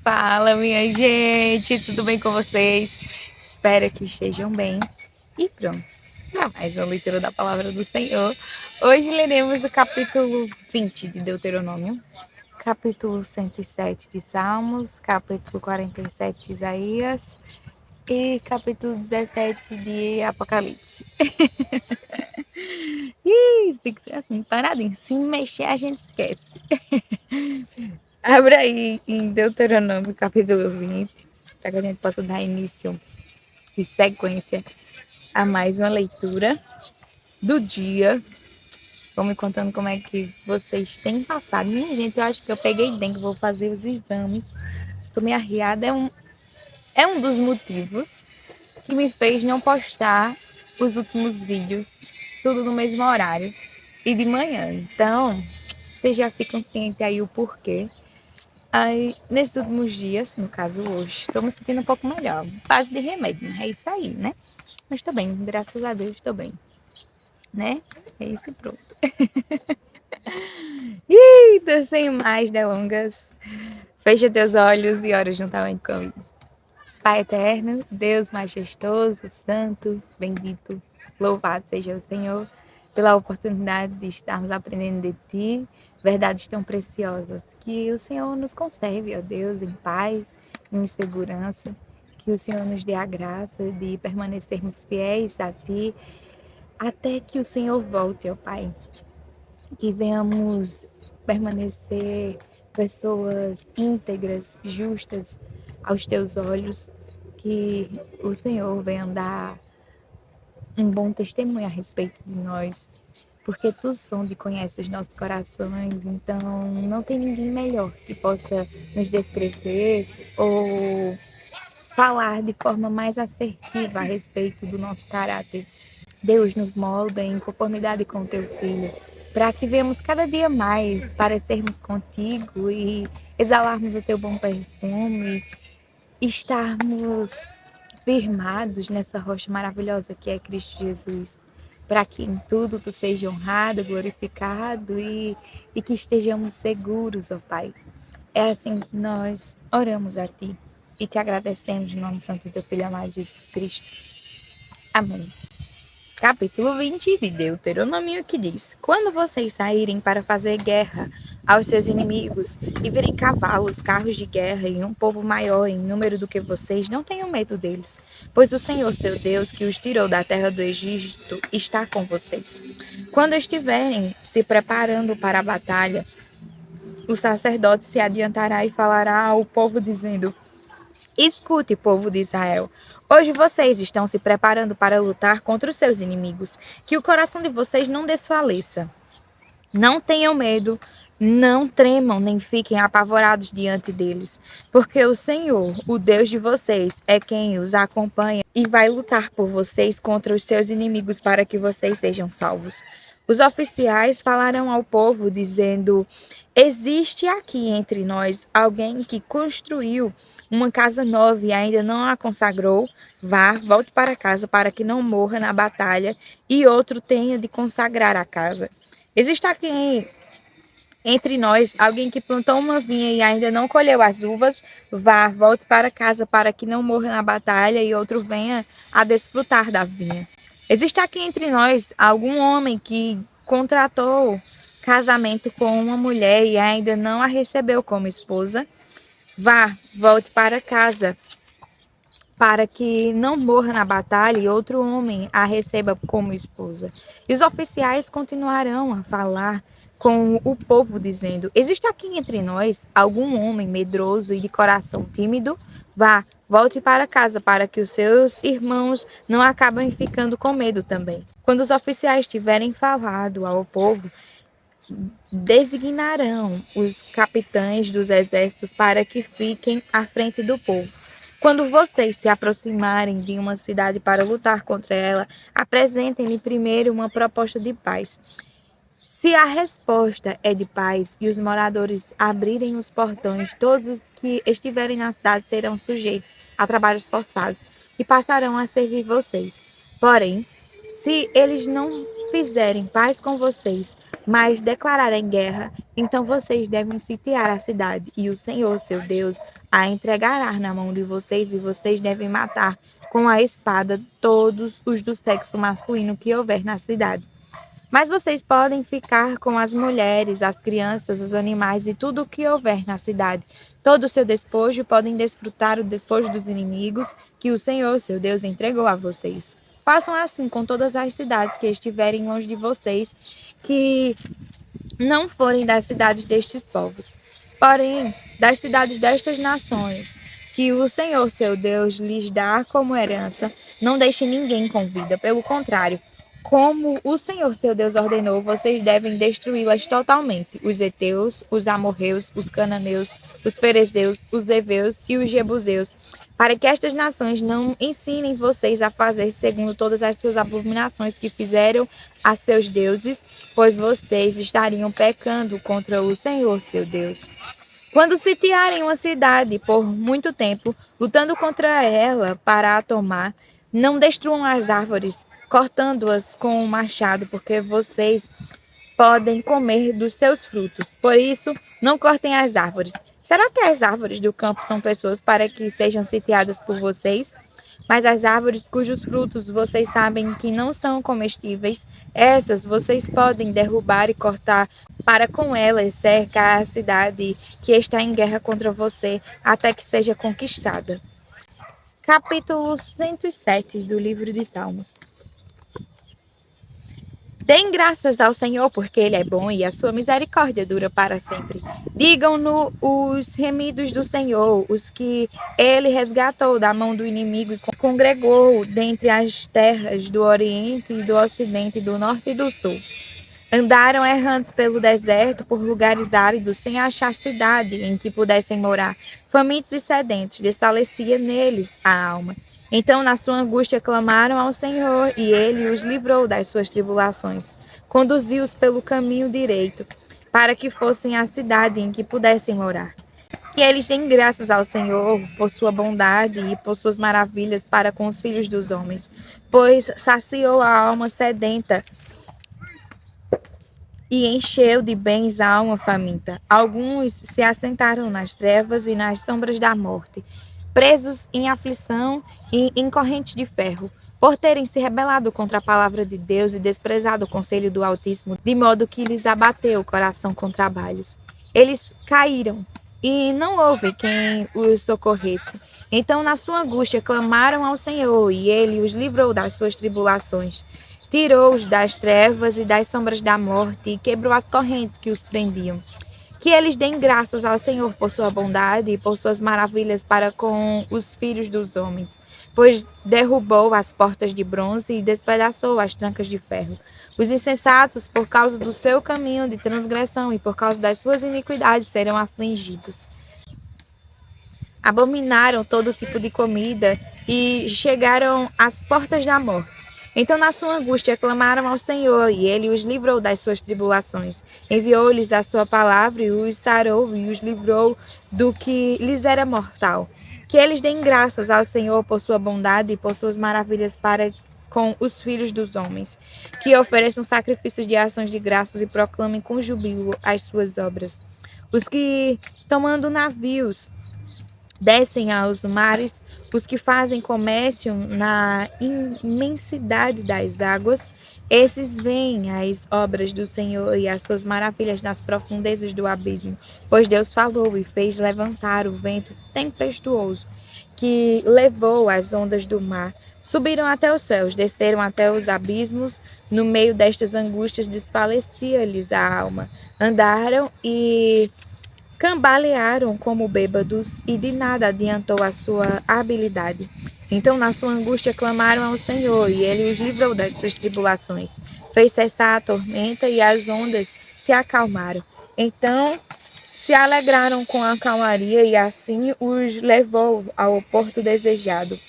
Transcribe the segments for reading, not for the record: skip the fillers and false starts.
Fala, minha gente, tudo bem com vocês? Espero que estejam bem e prontos para mais uma leitura da palavra do Senhor. Hoje leremos o capítulo 20 de Deuteronômio, capítulo 107 de Salmos, capítulo 47 de Isaías e capítulo 17 de Apocalipse. Tem que ser assim, paradinho. Se mexer, a gente esquece. Abra aí em Deuteronômio, capítulo 20, para que a gente possa dar início e sequência a mais uma leitura do dia. Vão me contando como é que vocês têm passado. Minha gente, eu acho que eu peguei dengue, vou fazer os exames. Estou meio arriada. É um dos motivos que me fez não postar os últimos vídeos, tudo no mesmo horário e de manhã. Então, vocês já ficam cientes aí o porquê. Aí, nesses últimos dias, no caso hoje, estou me sentindo um pouco melhor. Base de remédio, é isso aí, né? Mas estou bem, graças a Deus estou bem, né? É isso e pronto. Eita, sem mais delongas, fecha teus olhos e ora juntamente comigo. Pai eterno, Deus majestoso, santo, bendito, louvado seja o Senhor pela oportunidade de estarmos aprendendo de Ti, verdades tão preciosas. Que o Senhor nos conserve, ó Deus, em paz, em segurança. Que o Senhor nos dê a graça de permanecermos fiéis a Ti, até que o Senhor volte, ó Pai. Que venhamos permanecer pessoas íntegras, justas aos Teus olhos, que o Senhor venha dar um bom testemunho a respeito de nós, porque Tu sonda e conhece os nossos corações, então não tem ninguém melhor que possa nos descrever ou falar de forma mais assertiva a respeito do nosso caráter. Deus nos molda em conformidade com o Teu Filho, para que venhamos cada dia mais parecermos contigo e exalarmos o Teu bom perfume, estarmos firmados nessa rocha maravilhosa que é Cristo Jesus, para que em tudo Tu seja honrado, glorificado e que estejamos seguros, ó Pai. É assim que nós oramos a Ti e Te agradecemos em nome santo do Teu Filho amado Jesus Cristo. Amém. Capítulo 20 de Deuteronômio, que diz: Quando vocês saírem para fazer guerra aos seus inimigos e verem cavalos, carros de guerra e um povo maior em número do que vocês, não tenham medo deles, pois o Senhor, seu Deus, que os tirou da terra do Egito, está com vocês. Quando estiverem se preparando para a batalha, o sacerdote se adiantará e falará ao povo, dizendo: Escute, povo de Israel. Hoje vocês estão se preparando para lutar contra os seus inimigos. Que o coração de vocês não desfaleça. Não tenham medo, não tremam, nem fiquem apavorados diante deles. Porque o Senhor, o Deus de vocês, é quem os acompanha e vai lutar por vocês contra os seus inimigos para que vocês sejam salvos. Os oficiais falarão ao povo, dizendo: Existe aqui entre nós alguém que construiu uma casa nova e ainda não a consagrou? Vá, volte para casa para que não morra na batalha e outro tenha de consagrar a casa. Existe aqui entre nós alguém que plantou uma vinha e ainda não colheu as uvas? Vá, volte para casa para que não morra na batalha e outro venha a desfrutar da vinha. Existe aqui entre nós algum homem que contratou casamento com uma mulher e ainda não a recebeu como esposa? Vá, volte para casa para que não morra na batalha e outro homem a receba como esposa. E os oficiais continuarão a falar com o povo, dizendo: Existe aqui entre nós algum homem medroso e de coração tímido? Vá, volte para casa, para que os seus irmãos não acabem ficando com medo também. Quando os oficiais tiverem falado ao povo, designarão os capitães dos exércitos para que fiquem à frente do povo. Quando vocês se aproximarem de uma cidade para lutar contra ela, apresentem-lhe primeiro uma proposta de paz. Se a resposta é de paz e os moradores abrirem os portões, todos os que estiverem na cidade serão sujeitos a trabalhos forçados e passarão a servir vocês. Porém, se eles não fizerem paz com vocês, mas declararem guerra, então vocês devem sitiar a cidade, e o Senhor, seu Deus, a entregará na mão de vocês, e vocês devem matar com a espada todos os do sexo masculino que houver na cidade. Mas vocês podem ficar com as mulheres, as crianças, os animais e tudo o que houver na cidade. Todo o seu despojo, podem desfrutar o despojo dos inimigos que o Senhor, seu Deus, entregou a vocês. Façam assim com todas as cidades que estiverem longe de vocês, que não forem das cidades destes povos. Porém, das cidades destas nações, que o Senhor, seu Deus, lhes dá como herança, não deixem ninguém com vida. Pelo contrário, como o Senhor, seu Deus, ordenou, vocês devem destruí-las totalmente: os heteus, os amorreus, os cananeus, os perezeus, os heveus e os jebuseus, para que estas nações não ensinem vocês a fazer segundo todas as suas abominações que fizeram a seus deuses, pois vocês estariam pecando contra o Senhor, seu Deus. Quando sitiarem uma cidade por muito tempo, lutando contra ela para a tomar, não destruam as árvores, cortando-as com um machado, porque vocês podem comer dos seus frutos. Por isso, não cortem as árvores. Será que as árvores do campo são pessoas para que sejam sitiadas por vocês? Mas as árvores cujos frutos vocês sabem que não são comestíveis, essas vocês podem derrubar e cortar, para com elas cercar a cidade que está em guerra contra você, até que seja conquistada. Capítulo 107 do livro de Salmos. Deem graças ao Senhor, porque Ele é bom e a sua misericórdia dura para sempre. Digam-no os remidos do Senhor, os que Ele resgatou da mão do inimigo e congregou dentre as terras do Oriente e do Ocidente, do Norte e do Sul. Andaram errantes pelo deserto, por lugares áridos, sem achar cidade em que pudessem morar. Famintos e sedentos, desfalecia neles a alma. Então, na sua angústia, clamaram ao Senhor, e Ele os livrou das suas tribulações. Conduziu-os pelo caminho direito, para que fossem à cidade em que pudessem morar. Que eles deem graças ao Senhor por sua bondade e por suas maravilhas para com os filhos dos homens, pois saciou a alma sedenta e encheu de bens a alma faminta. Alguns se assentaram nas trevas e nas sombras da morte, presos em aflição e em correntes de ferro, por terem se rebelado contra a palavra de Deus e desprezado o conselho do Altíssimo, de modo que lhes abateu o coração com trabalhos. Eles caíram, e não houve quem os socorresse. Então, na sua angústia, clamaram ao Senhor, e Ele os livrou das suas tribulações. Tirou-os das trevas e das sombras da morte, e quebrou as correntes que os prendiam. Que eles deem graças ao Senhor por sua bondade e por suas maravilhas para com os filhos dos homens, pois derrubou as portas de bronze e despedaçou as trancas de ferro. Os insensatos, por causa do seu caminho de transgressão e por causa das suas iniquidades, serão afligidos. Abominaram todo tipo de comida e chegaram às portas da morte. Então, na sua angústia, clamaram ao Senhor, e Ele os livrou das suas tribulações. Enviou-lhes a sua palavra e os sarou e os livrou do que lhes era mortal. Que eles deem graças ao Senhor por sua bondade e por suas maravilhas para com os filhos dos homens. Que ofereçam sacrifícios de ações de graças e proclamem com júbilo as suas obras. Os que, tomando navios, descem aos mares, os que fazem comércio na imensidade das águas, esses veem as obras do Senhor e as suas maravilhas nas profundezas do abismo, pois Deus falou e fez levantar o vento tempestuoso, que levou as ondas do mar. Subiram até os céus, desceram até os abismos, no meio destas angústias desfalecia-lhes a alma. Andaram e cambalearam como bêbados, e de nada adiantou a sua habilidade. Então, na sua angústia, clamaram ao Senhor, e Ele os livrou das suas tribulações. Fez cessar a tormenta, e as ondas se acalmaram. Então, se alegraram com a calmaria, e assim os levou ao porto desejado.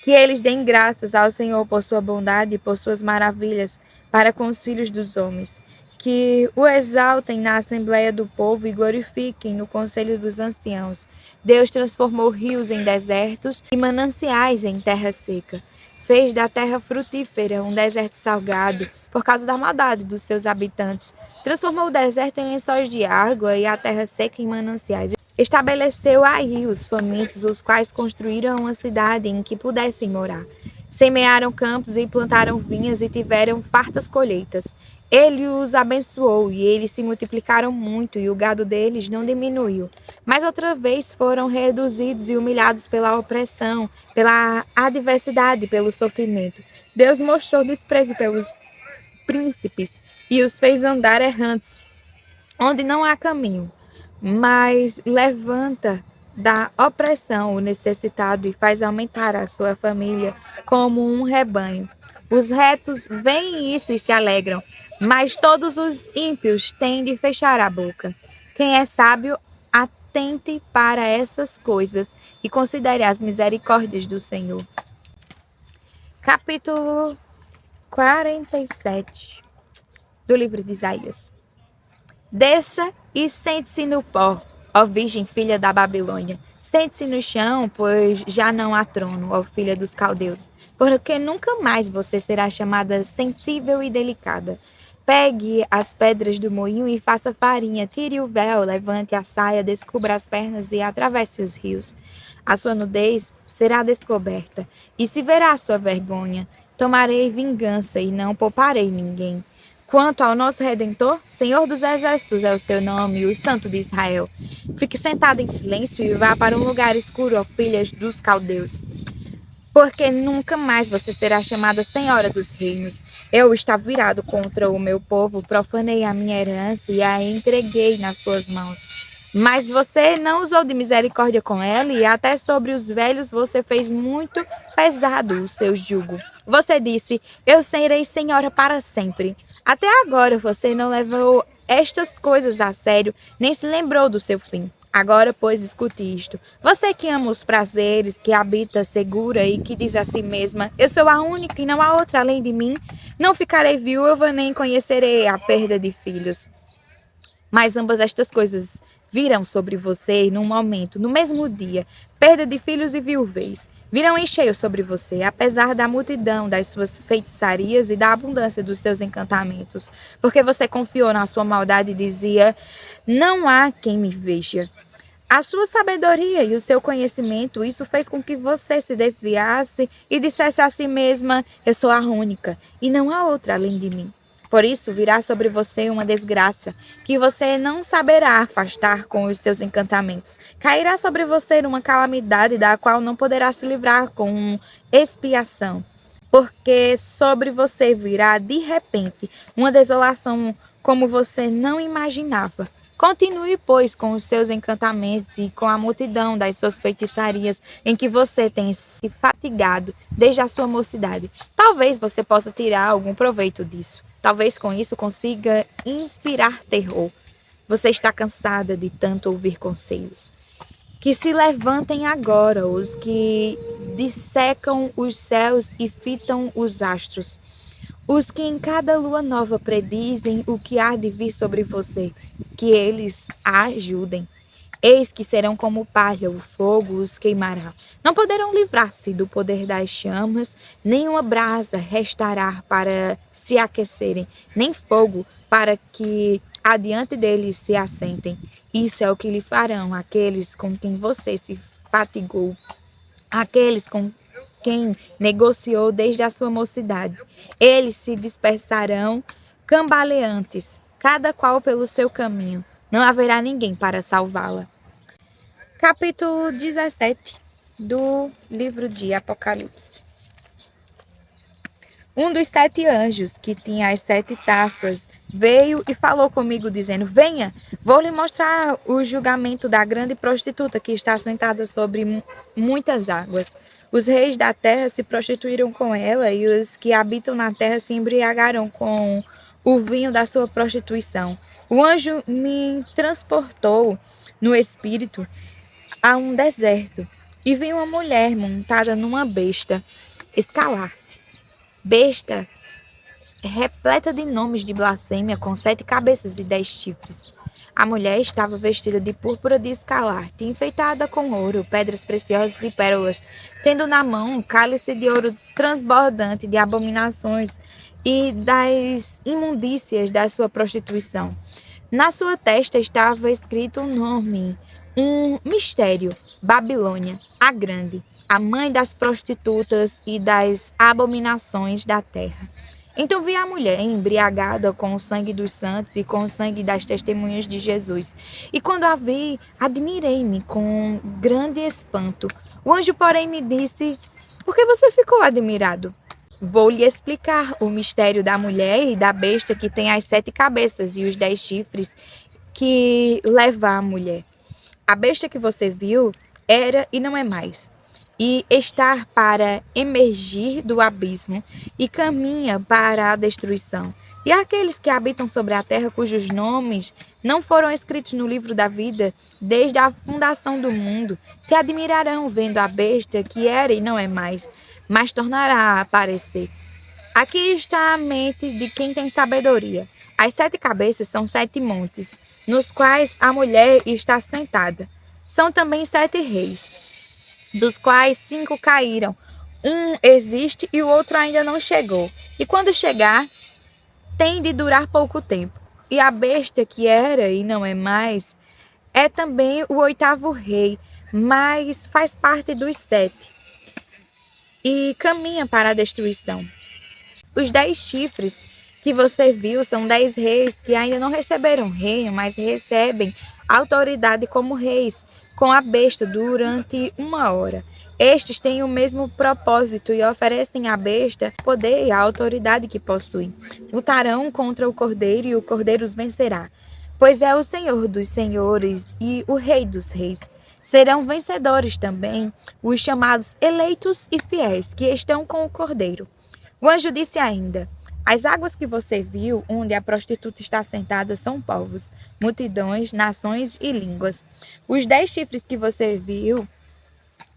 Que eles deem graças ao Senhor por sua bondade e por suas maravilhas para com os filhos dos homens. Que o exaltem na assembleia do povo e glorifiquem no conselho dos anciãos. Deus transformou rios em desertos e mananciais em terra seca. Fez da terra frutífera um deserto salgado por causa da maldade dos seus habitantes. Transformou o deserto em lençóis de água e a terra seca em mananciais. Estabeleceu aí os famintos, os quais construíram uma cidade em que pudessem morar. Semearam campos e plantaram vinhas e tiveram fartas colheitas. Ele os abençoou e eles se multiplicaram muito e o gado deles não diminuiu. Mas outra vez foram reduzidos e humilhados pela opressão, pela adversidade, pelo sofrimento. Deus mostrou desprezo pelos príncipes e os fez andar errantes, onde não há caminho, mas levanta da opressão o necessitado e faz aumentar a sua família como um rebanho. Os retos veem isso e se alegram, mas todos os ímpios têm de fechar a boca. Quem é sábio, atente para essas coisas e considere as misericórdias do Senhor. Capítulo 47 do livro de Isaías. Desça e sente-se no pó, ó Virgem filha da Babilônia. Sente-se no chão, pois já não há trono, ó filha dos caldeus. Porque nunca mais você será chamada sensível e delicada. Pegue as pedras do moinho e faça farinha. Tire o véu, levante a saia, descubra as pernas e atravesse os rios. A sua nudez será descoberta e se verá a sua vergonha. Tomarei vingança e não pouparei ninguém. Quanto ao nosso Redentor, Senhor dos Exércitos é o seu nome, o Santo de Israel. Fique sentado em silêncio e vá para um lugar escuro, ó filhas dos caldeus. Porque nunca mais você será chamada Senhora dos Reinos. Eu estava virado contra o meu povo, profanei a minha herança e a entreguei nas suas mãos. Mas você não usou de misericórdia com ela e até sobre os velhos você fez muito pesado o seu jugo. Você disse, eu serei senhora para sempre. Até agora você não levou estas coisas a sério, nem se lembrou do seu fim. Agora, pois, escute isto. Você que ama os prazeres, que habita segura e que diz a si mesma, eu sou a única e não há outra além de mim, não ficarei viúva nem conhecerei a perda de filhos. Mas ambas estas coisas virão sobre você num momento, no mesmo dia, perda de filhos e viuvez. Virão em cheio sobre você, apesar da multidão das suas feitiçarias e da abundância dos seus encantamentos. Porque você confiou na sua maldade e dizia, não há quem me veja. A sua sabedoria e o seu conhecimento, isso fez com que você se desviasse e dissesse a si mesma, eu sou a única e não há outra além de mim. Por isso virá sobre você uma desgraça, que você não saberá afastar com os seus encantamentos. Cairá sobre você uma calamidade da qual não poderá se livrar com expiação. Porque sobre você virá de repente uma desolação como você não imaginava. Continue, pois, com os seus encantamentos e com a multidão das suas feitiçarias em que você tem se fatigado desde a sua mocidade. Talvez você possa tirar algum proveito disso. Talvez com isso consiga inspirar terror. Você está cansada de tanto ouvir conselhos. Que se levantem agora os que dissecam os céus e fitam os astros. Os que em cada lua nova predizem o que há de vir sobre você, que eles a ajudem. Eis que serão como palha, o fogo os queimará. Não poderão livrar-se do poder das chamas, nem uma brasa restará para se aquecerem, nem fogo para que adiante deles se assentem. Isso é o que lhe farão aqueles com quem você se fatigou, aqueles com quem negociou desde a sua mocidade. Eles se dispersarão cambaleantes, cada qual pelo seu caminho. Não haverá ninguém para salvá-la. Capítulo 17 do livro de Apocalipse. Um dos 7 anjos, que tinha as 7 taças, veio e falou comigo, dizendo, venha, vou lhe mostrar o julgamento da grande prostituta que está sentada sobre muitas águas. Os reis da terra se prostituíram com ela e os que habitam na terra se embriagaram com o vinho da sua prostituição. O anjo me transportou no espírito a um deserto e vi uma mulher montada numa besta escalarte. Besta repleta de nomes de blasfêmia, com 7 cabeças e 10 chifres. A mulher estava vestida de púrpura de escarlate, enfeitada com ouro, pedras preciosas e pérolas, tendo na mão um cálice de ouro transbordante de abominações e das imundícias da sua prostituição. Na sua testa estava escrito um nome, um mistério: Babilônia, a Grande, a mãe das prostitutas e das abominações da terra. Então vi a mulher embriagada com o sangue dos santos e com o sangue das testemunhas de Jesus. E quando a vi, admirei-me com grande espanto. O anjo, porém, me disse: Por que você ficou admirado? Vou lhe explicar o mistério da mulher e da besta que tem as 7 cabeças e os 10 chifres que leva a mulher. A besta que você viu era e não é mais, e está para emergir do abismo e caminha para a destruição. E aqueles que habitam sobre a terra, cujos nomes não foram escritos no livro da vida desde a fundação do mundo, se admirarão vendo a besta que era e não é mais, mas tornará a aparecer. Aqui está a mente de quem tem sabedoria. As 7 cabeças são 7 montes, nos quais a mulher está sentada. São também 7 reis, dos quais 5 caíram. Um existe e o outro ainda não chegou. E quando chegar, tem de durar pouco tempo. E a besta que era e não é mais, é também o 8º rei, mas faz parte dos 7 e caminha para a destruição. Os 10 chifres que você viu são 10 reis que ainda não receberam reino, mas recebem autoridade como reis, com a besta durante 1 hora. Estes têm o mesmo propósito e oferecem à besta o poder e a autoridade que possuem. Lutarão contra o cordeiro e o cordeiro os vencerá, pois é o Senhor dos senhores e o Rei dos reis. Serão vencedores também os chamados eleitos e fiéis que estão com o cordeiro. O anjo disse ainda: As águas que você viu, onde a prostituta está sentada, são povos, multidões, nações e línguas. Os 10 chifres que você viu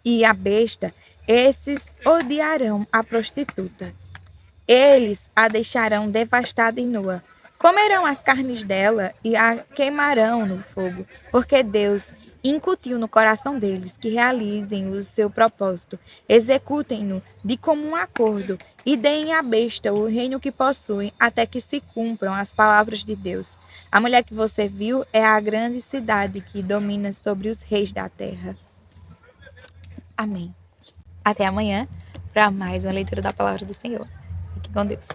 e a besta, esses odiarão a prostituta. Eles a deixarão devastada e nua. Comerão as carnes dela e a queimarão no fogo, porque Deus incutiu no coração deles que realizem o seu propósito, executem-no de comum acordo e deem à besta o reino que possuem até que se cumpram as palavras de Deus. A mulher que você viu é a grande cidade que domina sobre os reis da terra. Amém. Até amanhã para mais uma leitura da palavra do Senhor. Fique com Deus.